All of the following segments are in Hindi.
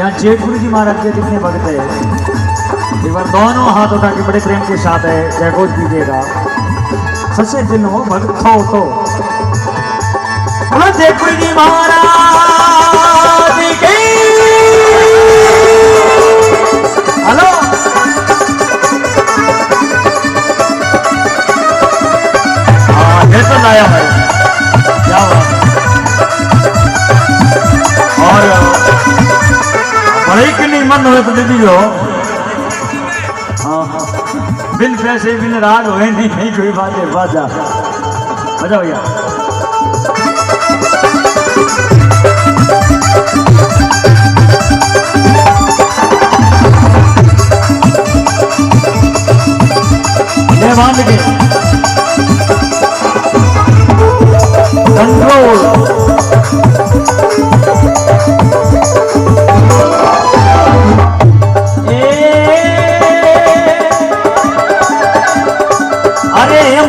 यहाँ जेठपुरी जी महाराज के कितने भक्त है, एक बार दोनों हाथ उठा के बड़े प्रेम के साथ है जयघोष कीजिएगा। सच्चे दिन हो भक्त हो तो जेठपुरी जी महाराज की हेलो तो लाया है क्या बात। और बड़े कि नहीं मन हुए तो दीदी हो हाँ बिन पैसे बिन राग हुए नहीं कोई बात है बाजा बजा भैया। ये बांध के कंट्रोल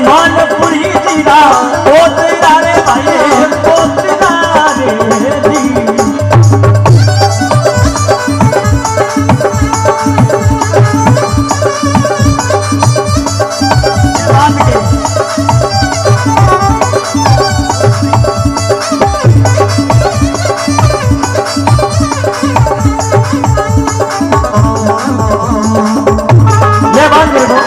मानपुरी जीरा पोतरा रे भाई पोतरा रे दी ये बात देखो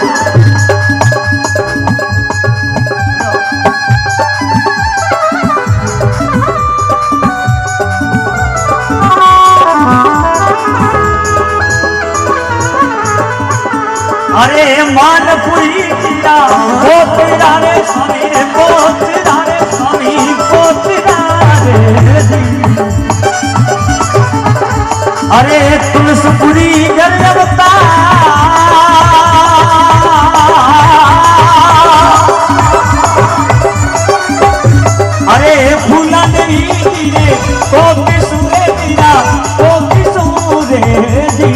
अरे मानपुरी जीरा पोतरा रे स्वामी पोतरा रे स्वामी पोतरा रे दी अरे तुलसीपुरी गरबता अरे फूला देवी रे तो किसुरे दीरा तो किसुरे दी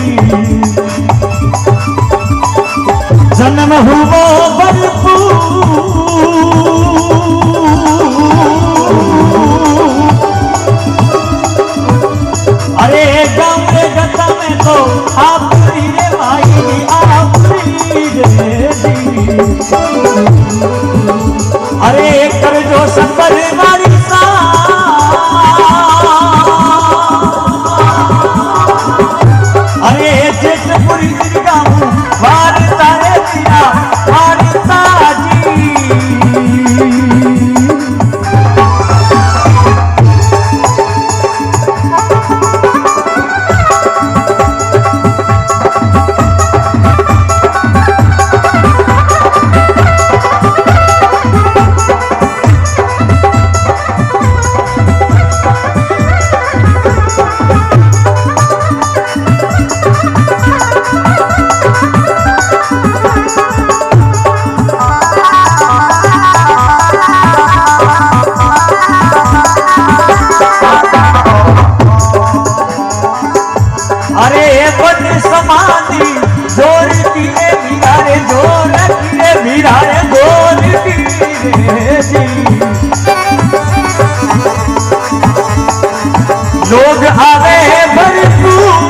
जन्म हुआ भरपूर अरे गाँव गता में तो आप रे भाई आप रे अरे कर जो सफर वाली सा अरे जेठपुरी गाँव वारता रे दिया वारता जी समाधि जोर किए भिड़ारे जोर किए भिड़ारे जोर किए जी लोग आवे भरपूर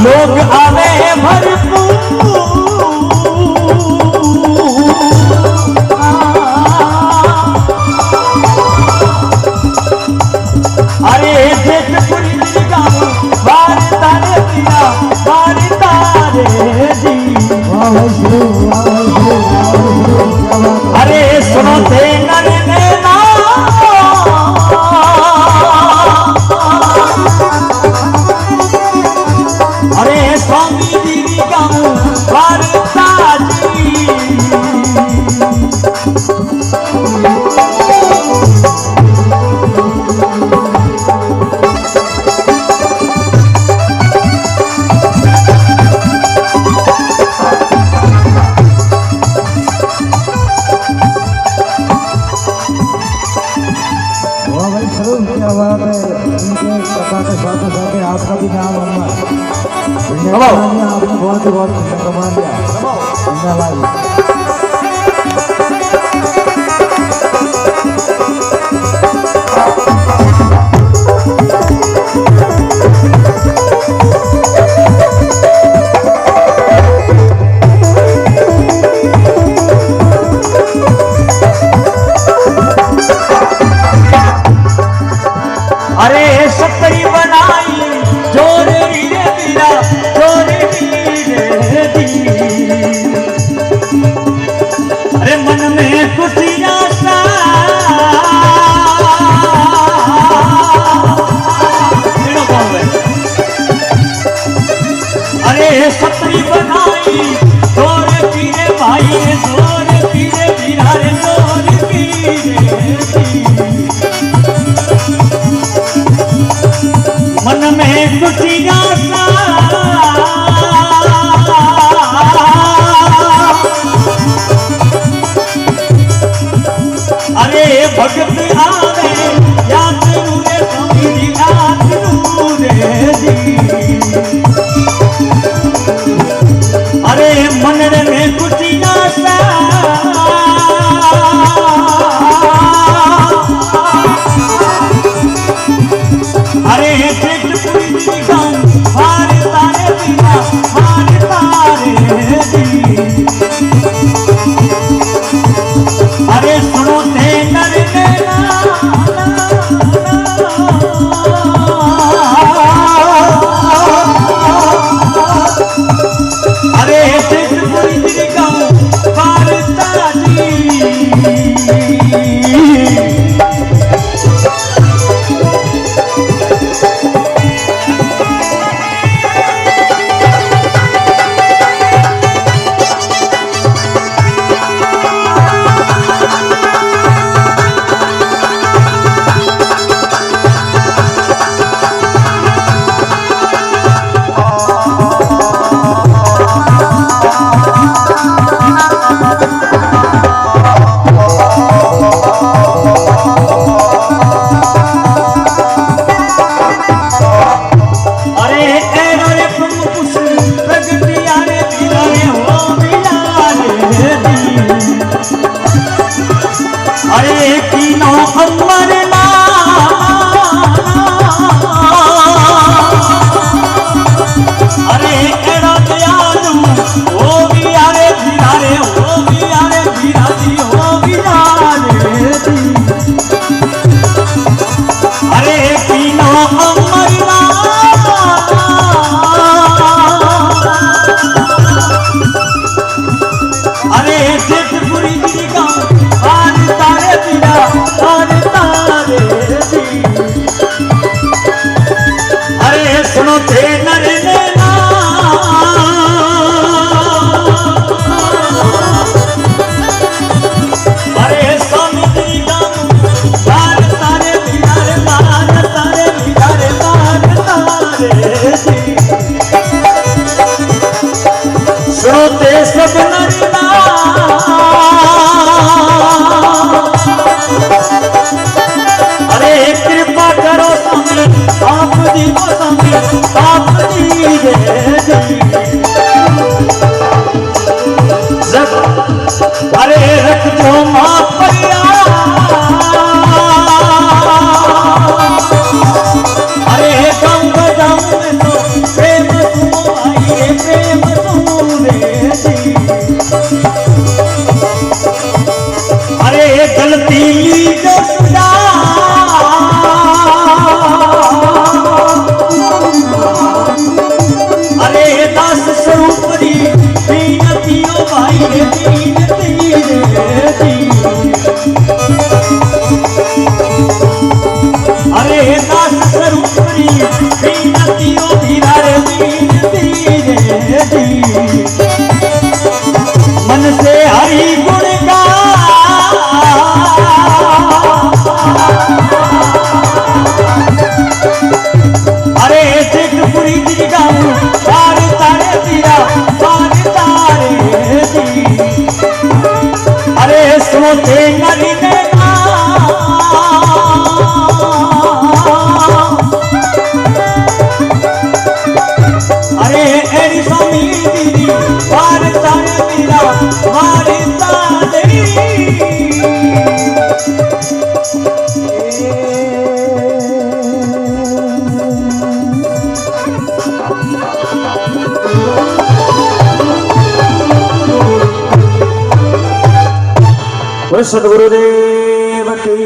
लोग आवे भरपूर अरे जेठपुरी गाँव बार तारे पिया बार तारे जी अरे सुनो थे नर नैना अरे स्वामी दीदी गाँव वारता जी क्या बात है इनके कथा के साथ साथ आपका भी नाम आपने बहुत ही बहुत कमा लिया धन्यवाद। अरे सपरी बनाई जोर रे मेरा जोर रे दी अरे मन में खुशियां सा अरे सपरी बनाई जोर पीरे भाई जोर पीरे पीरा रे जोर पीरे मन में खुशियां सा अरे भगत आवे याद नूरे स्वामी जी याद नूरे जी अरे मन में खुशियां सा अरे जेठपुरी गाँव हार तारे पिया हार तारे जी अरे सुनो थे नर नैना अरे जेठपुरी गाँव वारता जी अरे तीनों अमर अरे एड़ा दयालु वो भी आरे भिरारे वो भी आरे भिराजी वो भी आरे अरे तीनों अमर अरे जेठपुरी जी गाँव तारे पिया तारे तारे जी अरे सुनो थे नर नैना अरे स्वामी जी गाँव बार तारे पिया रे बार तारे पिया रे बार तारे जी सुनो थे सब नर अरे कृपा करो स्वामी आप जी को स्वामी आप जी अरे रख दो माँ परिया वो तेगा दीने अरे एरी स्वामी दीदी वारता मेरा वारता दे सदगुरुदेव की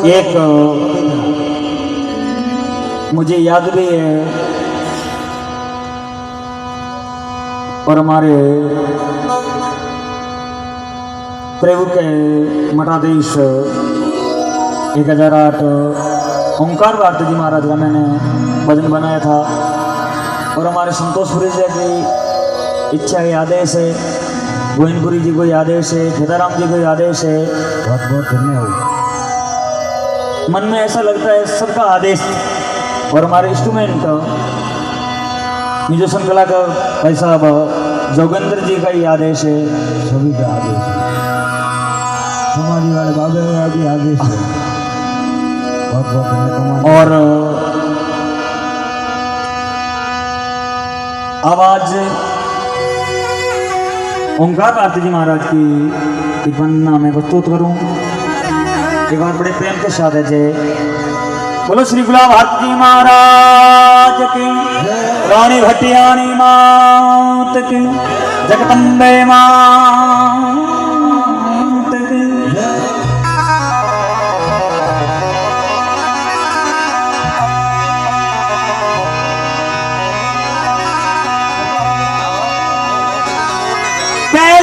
एक मुझे याद भी है और हमारे प्रभु के मठाधीश 1008 ओंकार भारती जी महाराज का मैंने भजन बनाया था और हमारे संतोषपुरी जी की इच्छा है, आदेश है, गोविंदपुरी जी को आदेश है, खेताराम जी को आदेश है। बहुत बहुत धन्यवाद। मन में ऐसा लगता है सबका आदेश और हमारे इंस्ट्रूमेंट म्यूजिशियन कलाकार भाई साहब जोगेंद्र जी का ही आदेश है, सभी का आदेश है, समाधि वाले बाबे का भी आदेश है। बहुत बहुत धन्यवाद। और आवाज ओंकार भारती जी महाराज की वंदना में प्रस्तुत करूं एक बार बड़े प्रेम के साथ है। जय बोलो श्री गुलाब भारती जी महाराज की, रानी भटियानी मात की, जगदम्बे मां